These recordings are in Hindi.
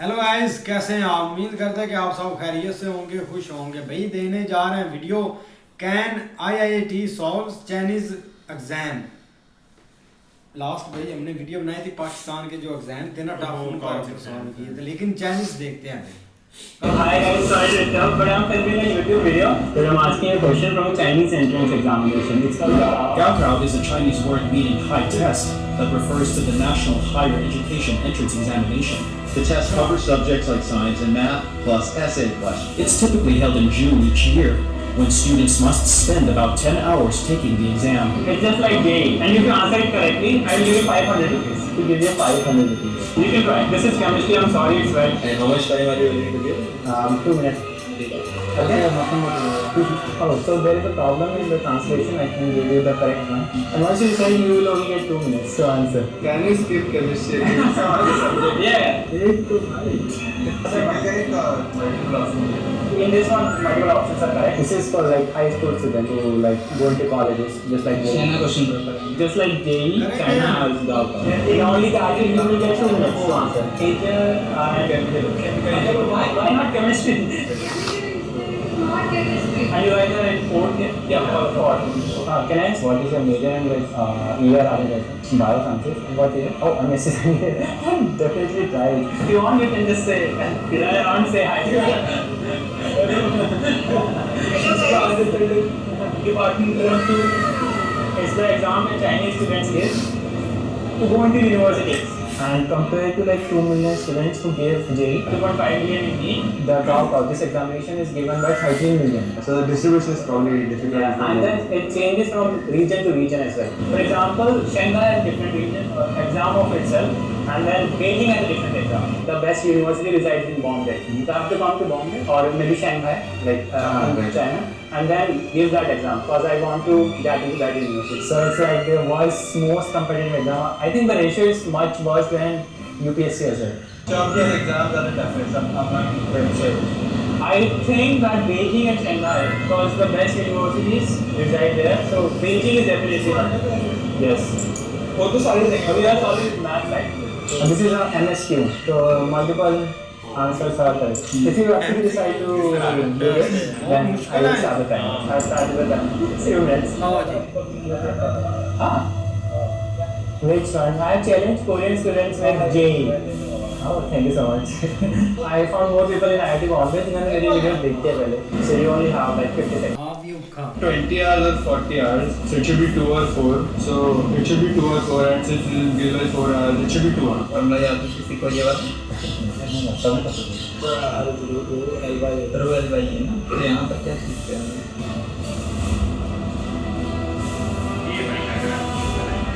हेलो गाइस, कैसे हैं आप? उम्मीद करते हैं कि आप सब खैरियत से होंगे, खुश होंगे। भाई देने जा रहे हैं video. Can IIT solves Chinese exam. Last भाई हमने वीडियो बनाई थी पाकिस्तान के जो एग्जाम थे ना, टफ उनका सॉल्व किए थे, लेकिन चाइनीज देखते हैं भाई। Hi guys, sorry to interrupt, but I'm filming a YouTube video where I'm asking a question from a Chinese entrance examination. It's called Gaokao is a Chinese word meaning high test that refers to the National Higher Education Entrance Examination. The test covers subjects like science and math, plus essay questions. It's typically held in June each year, when students must spend about 10 hours taking the exam. It's just like JEE, and if you answer it correctly, I will give you 500 rupees. To give you 500 rupees. You can try. This is chemistry. I'm sorry, it's wet. And how much time are you willing to give? 2 minutes. Okay. Oh, so there is a problem in the translation. I can give you the correct one. And once you say, you will only get 2 minutes to answer. Can you skip chemistry and give some other subject? In this one, multiple options are correct. This is for like high school students who like go into colleges, just like China question paper. Just like JEE, China has Gaokao. In only that you will get 2 minutes to answer. Teacher, why not chemistry? And you guys are in fourth year? Yeah, fourth. Can I ask what is your major and like year are you biosciences? What year? Oh, MSc. Definitely try it. If you want, you can just say, did I not say hi? Department to is the exam that Chinese students give to go into universities. And compared to like 2 million students who gave JEE, 2.5 million in NEET, the dropout, this examination is given by 13 million. So the distribution is probably difficult. Yeah, and then it changes from region to region as well. For example, Shanghai has different region or exam of itself, and then Beijing has a different exam. The best university resides in Bombay. You have to come to Bombay or maybe Shanghai, like China, and then give that exam because I want to get into that university. So it's like the world's most competitive exam. I think the ratio is much worse than UPSC as well. Champion exams are the toughest. I'm not very sure. I think that Beijing and Shanghai, because the best universities reside there, so Beijing is definitely one. Yes. वो तो सारी So we are solid math side. This is a MSQ, so multiple answers are correct. If you actually decide to do it, then I will start the time. I'll start with the time. 6 minutes. Which one? I have challenged Korean students with JEE. Oh, thank you so much. I found more people in IIT Bombay than मेरी वीडियो देखते हैं पहले. So you only have like 50 seconds. आप भी उखा 20 hours or 40 hours, so it should be 2 or 4. So it should be 2 or 4, and since it is given by 4 hours, it should be 2 hours. और मैं यहाँ तो किसी को ये बात रोएल भाई है ना, तो यहाँ पर क्या सीखते हैं?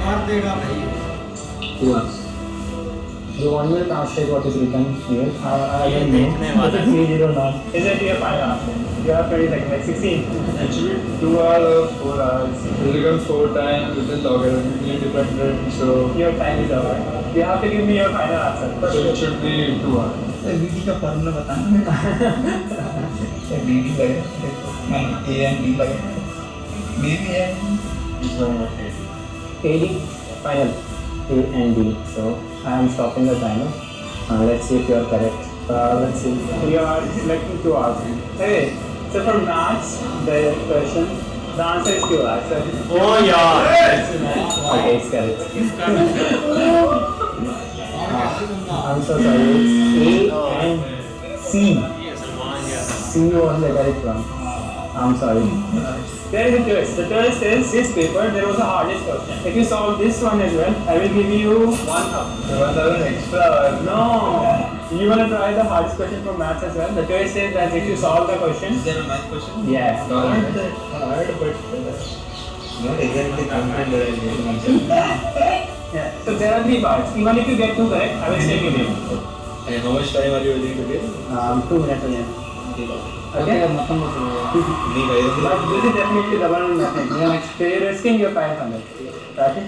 मार देगा भाई। 2 hours. You want me to translate what is written here? I don't know. It is 309. Is it your final answer? You have 20 seconds, like 16. It should be 2 hours or 4 hours. It becomes 4 times with the logarithmically independent, so Your time is over. You have to give me your final answer. it should be 2 hours. BD का फॉर्मूला बताना बीडी लगे ए एंड बी लगे BD and AD, final. A and D. So I am stopping the timer. Let's see if you are correct. Let's see. You are selecting 2 hours. Hey, so for maths, the question, the answer is 2 hours. Oh yeah. Okay, it's correct. I'm so sorry. It's A and C. C was the correct one. I'm sorry. There is a twist. The twist is this paper, there was a hardest question. If you solve this one as well, I will give you 1 up. So 1,000 extra hours. No! You want to try the hardest question from maths as well? The twist is that if you solve the question, is there a math question? yeah. Not that hard, but not exactly complicated. Yeah. So there are 3 parts. Even if you get 2 correct, I will still give you. And how much time are you willing to give? 2 minutes again. Okay? नहीं भाई But this is definitely double nothing. So you're risking your 500. Okay?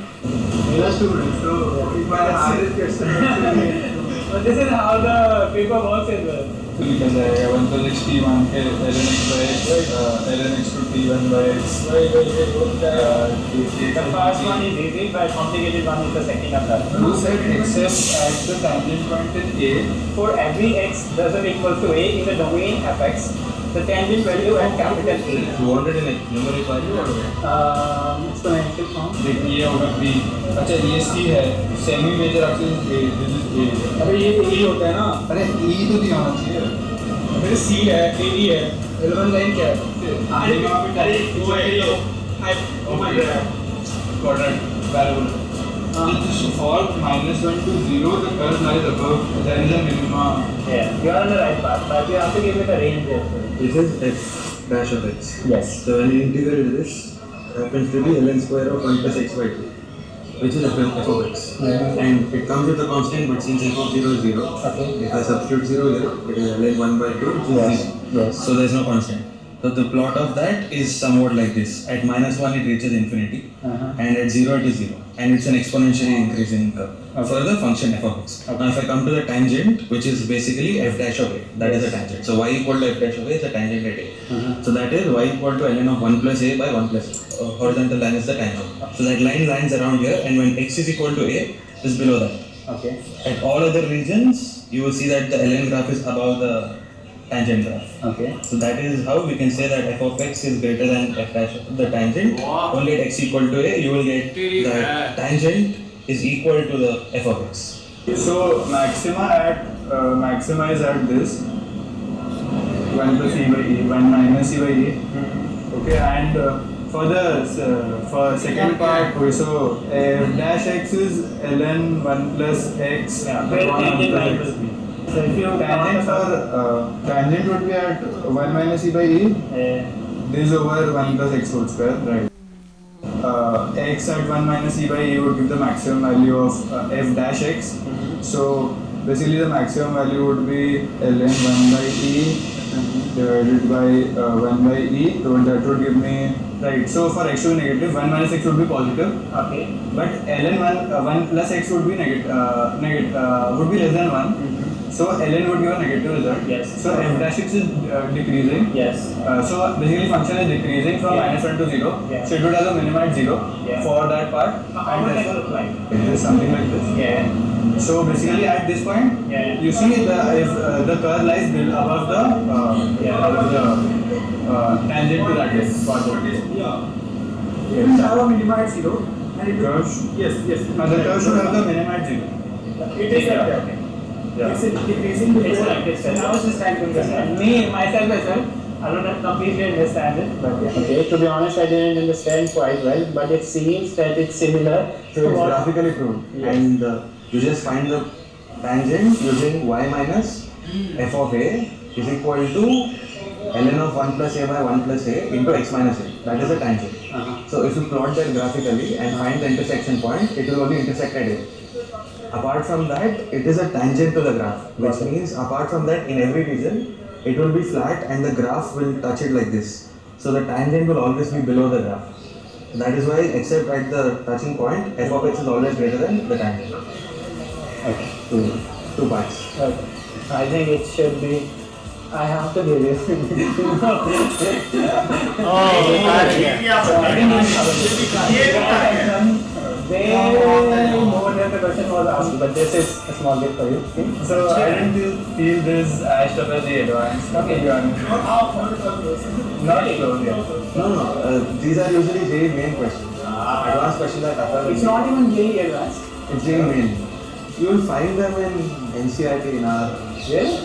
Just 2 minutes. So if my hardest question But this is how the paper works as well. लिखा जाएगा 1 plus x t मान के ln x by x ln x to t 1 by x The first one is easy, but complicated one is the second of that. who said except at the tangent point in A. For every x doesn't equal to a in the domain fx, the tangent value at capital A. You wanted in a numeric value or what? Exponential form. देखिए ये होगा b अच्छा ये c है semi major axis a this is a अबे ये तो e होता है ना। अरे e तो नहीं होना चाहिए अबे c है a e है L1 लाइन क्या है? अरे वहाँ पे वो है ये quadrant parabol for -1 to 0 the curve lies above there is a minima Yeah, you are on the right path, but you have to give it a range there. This is f dash of x. Yes. So when you integrate this, happens to be ln square of 1 plus x by 2, which is f of x. And it comes with a constant, but since f of 0 is 0, Okay. if I substitute 0 here, it is ln 1 by 2, which is 0. Yes. So there is no constant. So the plot of that is somewhat like this. At -1 it reaches infinity, and at 0 it is 0. And it's an exponentially increasing curve for the function f of x. Now if I come to the tangent, which is basically f dash of a, that is a tangent. So y equal to f dash of a is the tangent at a. So that is y equal to ln of 1 plus a by 1 plus a. Horizontal line is the tangent. So that line lands around here, and when x is equal to a, is below that. Okay. At all other regions, you will see that the ln graph is above the tangent graph. Okay. So that is how we can say that f of x is greater than f dash of the tangent. Only at x equal to a, you will get that tangent is equal to the f of x. so maxima is at this 1 plus e by e 1 minus e by e okay and for the for second part so f dash x is ln 1 plus x Yeah, where upon 1 tangent plus line x. will be. So if you Tangent for tangent would be at 1 minus e by e. This over 1 plus x whole square, right? X at 1 minus e by e would give the maximum value of f dash x. So basically the maximum value would be ln 1 by e divided by 1 by e. So that would give me right. So for x to be negative, 1 minus x would be positive. Okay. But ln 1 plus x would be would be less than 1. So ln would give a negative result. Yes. So f dash x is decreasing. Yes. So basically function is decreasing from Yeah. -1 to 0. Yeah. So it would have a minima at 0 Yeah. for that part. How And would that therefore look like? it is something like this. Yeah. So basically at this point, Yeah. you see if the curve lies above the tangent to that part. It will have a minima at 0 and it will, yes. The curve should have the minima at 0. It is like that. Yeah. It's decreasing It's before. like this. Now it's just like this. Me, myself as well, I don't completely understand it, but yeah. Okay, to be honest, I didn't understand quite well, but it seems that it's similar So to it's what... graphically proved. Yes. And you just find the tangent using y minus f of a is equal to ln of 1 plus a by 1 plus a into x minus a. That is a tangent. So if you plot that graphically and find the intersection point, it will only intersect at a. Apart from that, it is a tangent to the graph, which means apart from that, in every region, it will be flat and the graph will touch it like this. So the tangent will always be below the graph. That is why, except at the touching point, f of x is always greater than the tangent. Okay. Two parts. Okay. I think it should be... I have to give you. Way more than the question was asked, but this is a small bit for you. Okay? So I didn't feel this as tough as the advanced. Okay. To be honest. Not close yet. No. These are usually JEE main questions. Advanced questions are tougher. It's not even JEE advanced. It's JEE main. You will find them in NCERT in our. Really?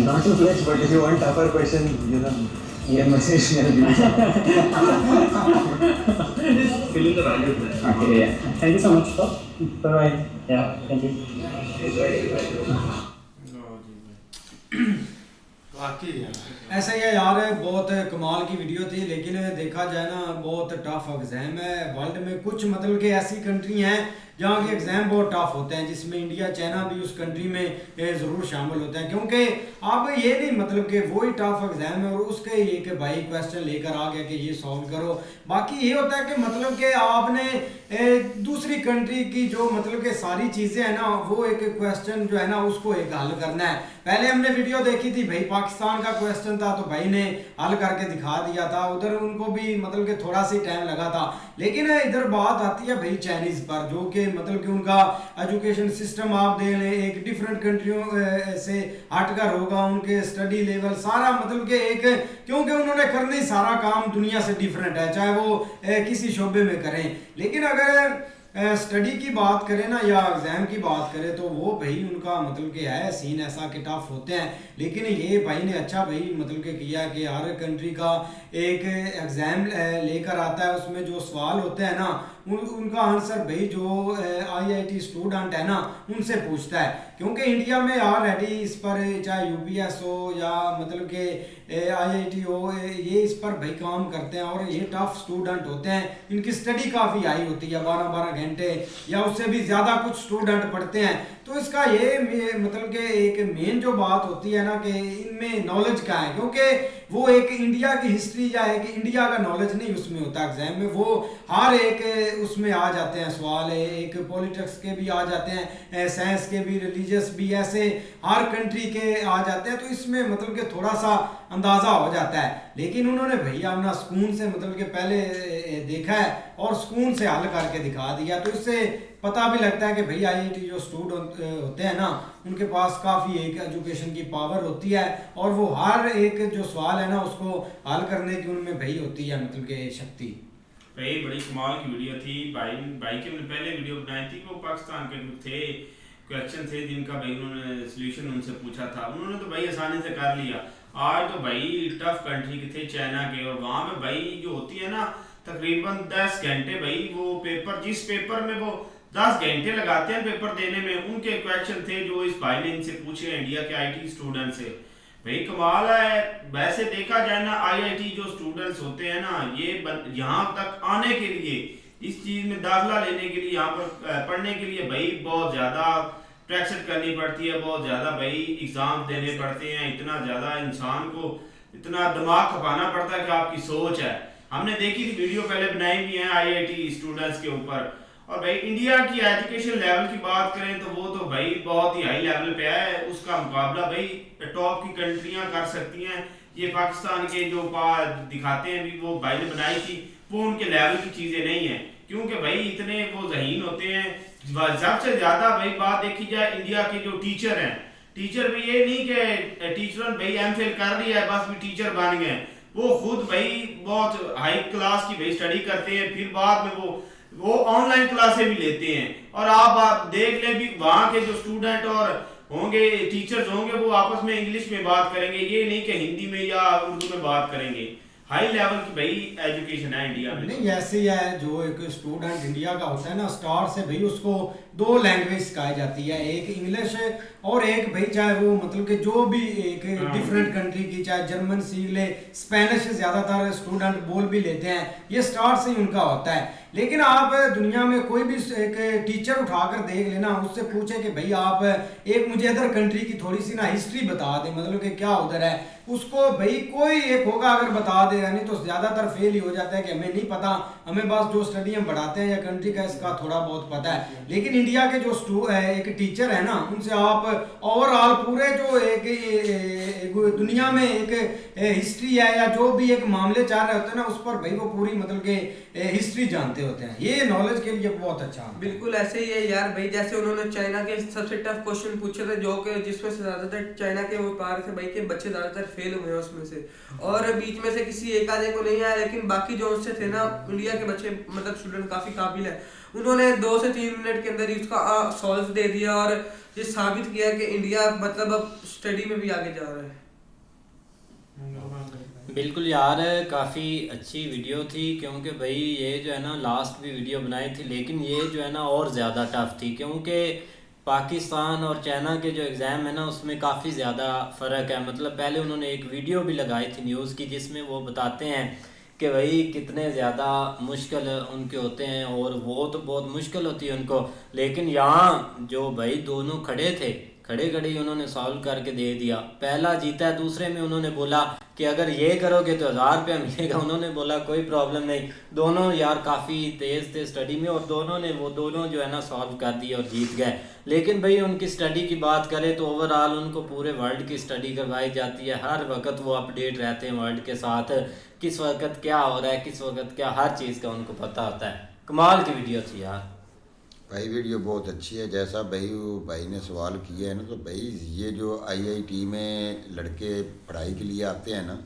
Not too much, but if you want tougher questions, you can message me and give you some. Fill in the value. Okay, yeah. Thank you so much for. Bye-bye. Yeah, thank you. ऐसा ही है यार, बहुत कमाल की वीडियो थी, लेकिन देखा जाए ना बहुत टफ एग्जाम है। वर्ल्ड में कुछ मतलब कि ऐसी कंट्री हैं यहाँ के एग्ज़ाम बहुत टफ होते हैं, जिसमें इंडिया चाइना भी उस कंट्री में ज़रूर शामिल होते हैं, क्योंकि अब ये नहीं मतलब कि वही टफ एग्ज़ाम है और उसके ये कि भाई क्वेश्चन लेकर आ गया कि ये सॉल्व करो। बाकी ये होता है कि मतलब कि आपने दूसरी कंट्री की जो मतलब कि सारी चीज़ें हैं ना, वो एक क्वेश्चन जो है ना उसको एक हल करना है। पहले हमने वीडियो देखी थी भाई, पाकिस्तान का क्वेश्चन था तो भाई ने हल करके दिखा दिया था, उधर उनको भी मतलब कि थोड़ा सी टाइम लगा था। लेकिन इधर बात आती है भाई चाइनीज़ पर, जो कि मतलब कि उनका एजुकेशन सिस्टम आप देख लें एक डिफरेंट कंट्रियों से हटकर होगा, उनके स्टडी लेवल सारा मतलब कि एक, क्योंकि उन्होंने करना ही सारा काम दुनिया से डिफरेंट है, चाहे वो किसी शोबे में करें। लेकिन अगर स्टडी की बात करें ना या एग्ज़ाम की बात करें तो वो भाई उनका मतलब कि है सीन ऐसा कि टफ होते हैं। लेकिन ये भाई ने अच्छा भाई मतलब कि किया कि हर कंट्री का एक एग्ज़ाम लेकर आता है, उसमें जो सवाल होते हैं ना उनका आंसर भाई जो आईआईटी स्टूडेंट है ना उनसे पूछता है, क्योंकि इंडिया में ऑलरेडी इस पर चाहे यूपीएस हो या मतलब कि आईआईटी हो, ये इस पर भाई काम करते हैं और ये टफ स्टूडेंट होते हैं, इनकी स्टडी काफ़ी हाई होती है, 12-12 घंटे या उससे भी ज़्यादा कुछ स्टूडेंट पढ़ते हैं। तो इसका ये मतलब कि एक मेन जो बात होती है ना कि इनमें नॉलेज का है, क्योंकि वो एक इंडिया की हिस्ट्री या एक इंडिया का नॉलेज नहीं उसमें होता एग्जाम में, वो हर एक उसमें आ जाते हैं सवाल, एक पॉलिटिक्स के भी आ जाते हैं, साइंस के भी, रिलीजियस भी, ऐसे हर कंट्री के आ जाते हैं। तो इसमें मतलब कि थोड़ा सा अंदाज़ा हो जाता है। लेकिन उन्होंने भैया अपना सुकून से मतलब कि पहले देखा है और सुकून से हल करके दिखा दिया, तो इससे पता भी लगता है कि भाई आईआईटी जो स्टूडेंट होते हैं ना उनके पास काफ़ी एक एजुकेशन की पावर होती है और वो हर एक जो सवाल है ना उसको हल करने की उनमें भाई होती है मतलब कि शक्ति। भाई बड़ी कमाल की वीडियो थी भाई की हमने पहले वीडियो बनाई थी, वो पाकिस्तान के थे क्वेश्चन थे जिनका भाई उन्होंने सोल्यूशन उनसे पूछा था, उन्होंने तो भाई आसानी से कर लिया। आज तो भाई टफ कंट्री के थे चाइना के, और वहाँ पे भाई जो होती है ना तकरीबन 10 घंटे भाई वो पेपर, जिस पेपर में वो 10 घंटे लगाते हैं पेपर देने में, उनके क्वेश्चन थे जो इस भाई ने इनसे पूछे इंडिया के आईटी स्टूडेंट से। भाई कमाल है। वैसे देखा जाए ना आईआईटी जो स्टूडेंट्स होते हैं ना ये यहाँ तक आने के लिए, इस चीज में दाखिला लेने के लिए, यहाँ पर पढ़ने के लिए भाई बहुत ज्यादा प्रैक्टिस करनी पड़ती है, बहुत ज्यादा भाई एग्जाम देने पड़ते हैं, इतना ज्यादा इंसान को इतना दिमाग खपाना पड़ता है कि आपकी सोच है। हमने देखी थी वीडियो पहले बनाई भी है आईआईटी स्टूडेंट्स के ऊपर। और भाई इंडिया की एजुकेशन लेवल की बात करें तो वो तो भाई बहुत ही हाई लेवल पे है, उसका मुकाबला भाई टॉप की कंट्रियां कर सकती हैं। ये पाकिस्तान के जो दिखाते हैं भी वो भाई ने बनाई थी, वो उनके लेवल की चीजें नहीं है, क्योंकि भाई इतने वो ज़हीन होते हैं। सबसे ज्यादा भाई बात देखी जाए इंडिया के जो टीचर हैं, टीचर भी ये नहीं कि टीचर भाई एमफिल कर लिया है बस भी टीचर बन गए, वो खुद भाई बहुत हाई क्लास की भाई स्टडी करते हैं, फिर बाद में वो ऑनलाइन क्लासें भी लेते हैं। और आप देख लें भी वहाँ के जो स्टूडेंट और होंगे टीचर्स होंगे वो आपस में इंग्लिश में बात करेंगे, ये नहीं कि हिंदी में या उर्दू में बात करेंगे। हाई लेवल की भाई एजुकेशन है इंडिया में। नहीं ऐसे ही है, जो एक स्टूडेंट इंडिया का होता है ना स्टार्ट से भाई उसको 2 लैंग्वेज सिखाई जाती है, एक इंग्लिश और एक भाई चाहे वो मतलब कि जो भी एक डिफरेंट कंट्री की, चाहे जर्मन सीख ले, स्पेनिश ज्यादातर स्टूडेंट बोल भी लेते हैं, ये स्टार्ट से ही उनका होता है। लेकिन आप दुनिया में कोई भी एक टीचर उठाकर देख लेना, उससे पूछे कि भाई आप एक मुझे अदर कंट्री की थोड़ी सी ना हिस्ट्री बता दे, मतलब कि क्या उधर है, उसको भाई कोई एक होगा अगर बता देगा, नहीं तो ज्यादातर फेल ही हो जाता है कि हमें नहीं पता, हमें बस जो स्टडी हम पढ़ाते हैं या कंट्री का इसका थोड़ा बहुत पता है। लेकिन इंडिया के जो एक टीचर है ना उनसे आप ओवरऑल पूरे जो एक दुनिया में एक हिस्ट्री है या जो भी एक मामले चल रहे होते हैं ना उस पर भाई वो पूरी मतलब के हिस्ट्री जानते होते हैं, ये नॉलेज के लिए बहुत अच्छा है। बिल्कुल ऐसे ही है यार भाई, जैसे उन्होंने चाइना के सबसे टफ क्वेश्चन पूछे थे जो कि जिसमें से ज्यादातर चाइना के वो पार थे भाई के बच्चे ज्यादातर फेल हुए हैं उसमें से, और बीच में से किसी एक आधे को नहीं आया, लेकिन बाकी जो उससे थे ना इंडिया के बच्चे मतलब स्टूडेंट काफी काबिल है, उन्होंने 2 से 3 मिनट के अंदर ही उसका सॉल्व दे दिया और ये साबित किया कि इंडिया मतलब अब स्टडी में भी आगे जा रहा है। बिल्कुल यार, काफ़ी अच्छी वीडियो थी, क्योंकि भाई ये जो है ना लास्ट भी वीडियो बनाई थी, लेकिन ये जो है ना और ज़्यादा टफ थी, क्योंकि पाकिस्तान और चाइना के जो एग्ज़ाम है ना उसमें काफ़ी ज़्यादा फ़र्क है। मतलब पहले उन्होंने एक वीडियो भी लगाई थी न्यूज़ की जिसमें वो बताते हैं कि भाई कितने ज़्यादा मुश्किल उनके होते हैं, और वो तो बहुत मुश्किल होती है उनको, लेकिन यहाँ जो भाई दोनों खड़े थे, खड़े खड़े ही उन्होंने सॉल्व करके दे दिया। पहला जीता है, दूसरे में उन्होंने बोला कि अगर ये करोगे तो 1000 रुपया मिलेगा, उन्होंने बोला कोई प्रॉब्लम नहीं। दोनों यार काफ़ी तेज़ थे स्टडी में, और दोनों जो है ना सॉल्व कर दिए और जीत गए। लेकिन भाई उनकी स्टडी की बात करें तो ओवरऑल उनको पूरे वर्ल्ड की स्टडी करवाई जाती है, हर वक्त वो अपडेट रहते हैं वर्ल्ड के साथ, किस वक्त क्या हो रहा है, किस वक्त क्या, हर चीज़ का उनको पता होता है। कमाल की वीडियो थी यार भाई, वीडियो बहुत अच्छी है। जैसा भाई ने सवाल किया है ना, तो भाई ये जो IIT में लड़के पढ़ाई के लिए आते हैं ना,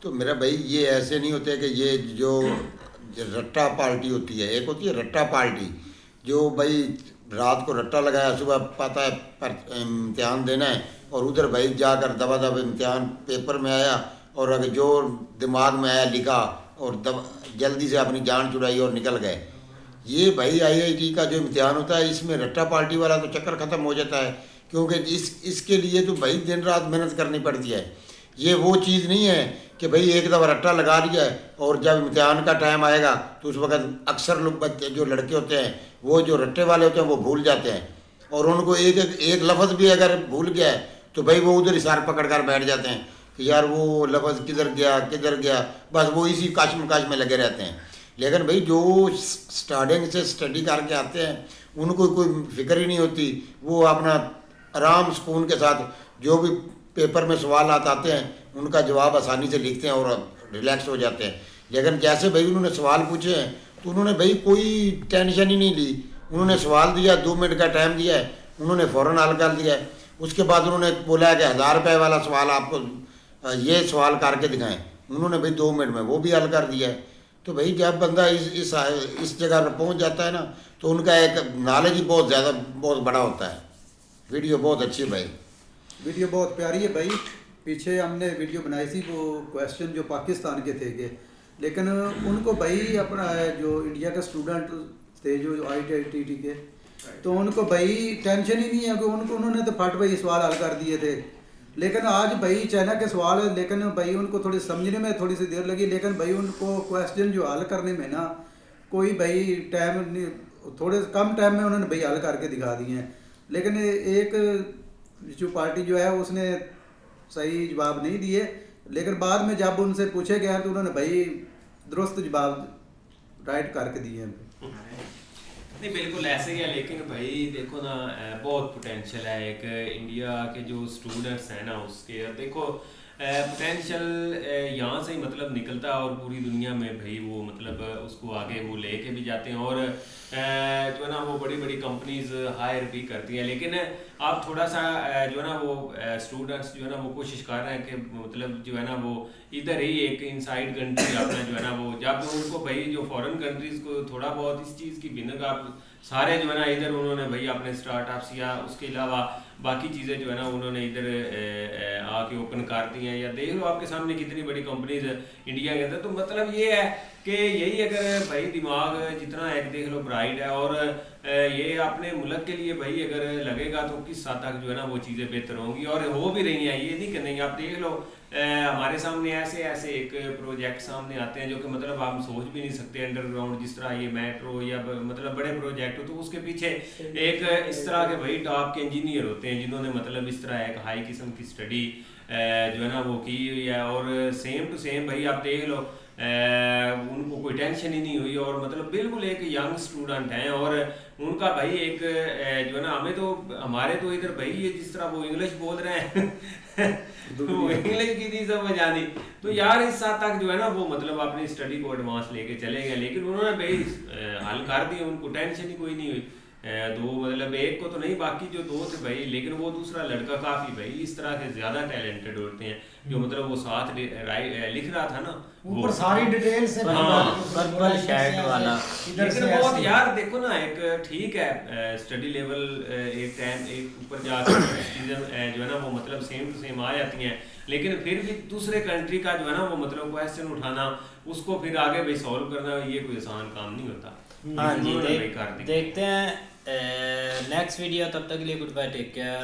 तो मेरा भाई ये ऐसे नहीं होते कि ये जो रट्टा पार्टी होती है, एक होती है रट्टा पार्टी, जो भाई रात को रट्टा लगाया, सुबह पता है पर इम्तिहान देना है, और उधर भाई जाकर दबा दबा इम्तिहान पेपर में आया, और अगर जो दिमाग में आया लिखा, और जल्दी से अपनी जान छुड़ाई और निकल गए। ये भाई IIT का जो इम्तिहान होता है, इसमें रट्टा पार्टी वाला तो चक्कर ख़त्म हो जाता है, क्योंकि इसके लिए तो भाई दिन रात मेहनत करनी पड़ती है। ये वो चीज़ नहीं है कि भाई एक दफ़ा रट्टा लगा लिया है और जब इम्तिहान का टाइम आएगा तो उस वक्त अक्सर लोग बच्चे जो लड़के होते हैं, वो जो रट्टे वाले होते हैं, वो भूल जाते हैं, और उनको एक लफ्ज़ भी अगर भूल गया है तो भाई वो उधर इशार पकड़ कर बैठ जाते हैं कि यार वो लफ्ज़ किधर गया, बस वो इसी काश में लगे रहते हैं। लेकिन भाई जो स्टार्टिंग से स्टडी करके आते हैं, उनको कोई फिक्र ही नहीं होती, वो अपना आराम सुकून के साथ जो भी पेपर में सवाल आते हैं उनका जवाब आसानी से लिखते हैं और रिलैक्स हो जाते हैं। लेकिन जैसे भाई उन्होंने सवाल पूछे हैं तो उन्होंने भाई कोई टेंशन ही नहीं ली, उन्होंने सवाल दिया, 2 मिनट का टाइम दिया है, उन्होंने फ़ौरन हल कर दिया है। उसके बाद उन्होंने बोला है कि 1000 रुपये वाला सवाल आपको ये सवाल करके दिखाएं, उन्होंने भाई 2 मिनट में वो भी हल कर दिया है। तो भाई जब बंदा इस जगह पर पहुंच जाता है ना, तो उनका एक नॉलेज ही बहुत बड़ा होता है। वीडियो बहुत अच्छी है भाई, वीडियो बहुत प्यारी है भाई। पीछे हमने वीडियो बनाई थी, वो क्वेश्चन जो पाकिस्तान के थे, लेकिन उनको भाई अपना जो इंडिया के स्टूडेंट थे जो IIT के, तो उनको भाई टेंशन ही नहीं है कि उन्होंने तो फट भाई सवाल हल कर दिए थे। लेकिन आज भाई चाइना के सवाल, लेकिन भाई उनको थोड़ी समझने में थोड़ी सी देर लगी, लेकिन भाई उनको क्वेश्चन जो हल करने में ना कोई भाई टाइम नहीं, थोड़े कम टाइम में उन्होंने भाई हल करके दिखा दिए हैं। लेकिन एक जो पार्टी जो है उसने सही जवाब नहीं दिए, लेकिन बाद में जब उनसे पूछे गए तो उन्होंने भाई दुरुस्त जवाब राइट करके दिए हैं। नहीं बिल्कुल ऐसे ही है, लेकिन भाई देखो ना बहुत पोटेंशियल है एक इंडिया के जो स्टूडेंट्स हैं ना उसके, देखो पोटेंशियल यहाँ से ही मतलब निकलता है और पूरी दुनिया में भाई वो मतलब उसको आगे वो लेके भी जाते हैं, और जो है ना वो बड़ी बड़ी कंपनीज हायर भी करती हैं। लेकिन आप थोड़ा सा जो है ना वो स्टूडेंट्स जो है ना वो कोशिश कर रहे हैं कि मतलब जो है ना वो इधर ही एक इनसाइड कंट्री अपना जो है ना वो, जब उनको भाई जो फॉरेन कंट्रीज को थोड़ा बहुत इस चीज़ की भिन्नक, आप सारे जो है ना इधर उन्होंने भाई अपने स्टार्टअप्स या उसके अलावा बाकी चीज़ें जो है ना उन्होंने इधर आके ओपन कर दी हैं, या देख लो आपके सामने कितनी बड़ी कंपनीज इंडिया के अंदर। तो मतलब ये है कि यही अगर भाई दिमाग जितना एक देख लो ब्राइट है, और ये अपने मुल्क के लिए भाई अगर लगेगा तो किस हद तक जो है ना वो चीज़ें बेहतर होंगी, और हो भी रही हैं, ये नहीं कि नहीं। आप देख लो हमारे सामने ऐसे एक प्रोजेक्ट सामने आते हैं जो कि मतलब आप सोच भी नहीं सकते, अंडरग्राउंड जिस तरह ये मेट्रो या मतलब बड़े प्रोजेक्ट हो, तो उसके पीछे एक इस तरह के भाई टॉप के इंजीनियर होते हैं जिन्होंने मतलब इस तरह एक हाई किस्म की स्टडी जो है ना वो की हुई है, और सेम टू सेम भाई आप देख लो उनको कोई टेंशन ही नहीं हुई, और मतलब बिल्कुल एक यंग स्टूडेंट हैं, और उनका भाई एक जो है ना हमें तो हमारे तो इधर भाई ये जिस तरह वो इंग्लिश बोल रहे हैं वो इंग्लिश की थी समझ आनी, तो यार इस साथ तक जो है ना वो मतलब अपनी स्टडी को एडवांस लेके चले गए, लेकिन उन्होंने भाई हल कर दिए, उनको टेंशन ही कोई नहीं हुई। दो मतलब एक को तो नहीं, बाकी जो दो थे भाई, लेकिन वो दूसरा लड़का काफी भाई इस तरह के ज्यादा टैलेंटेड होते हैं जो मतलब वो साथ लिख रहा था ना, ऊपर सारी डिटेल से पर्पल शर्ट वाला, लेकिन बहुत यार देखो ना एक ठीक है स्टडी लेवल एक टाइम एक ऊपर जाकर चीजें जो है ना वो मतलब सेम टू सेम आ जाती हैं, लेकिन फिर भी दूसरे कंट्री का जो है ना वो मतलब क्वेश्चन उठाना, उसको फिर आगे भाई सॉल्व करना, ये कोई आसान काम नहीं होता। हाँ जी, देखते हैं नेक्स्ट वीडियो, तब तक के लिए गुड बाय, टेक केयर।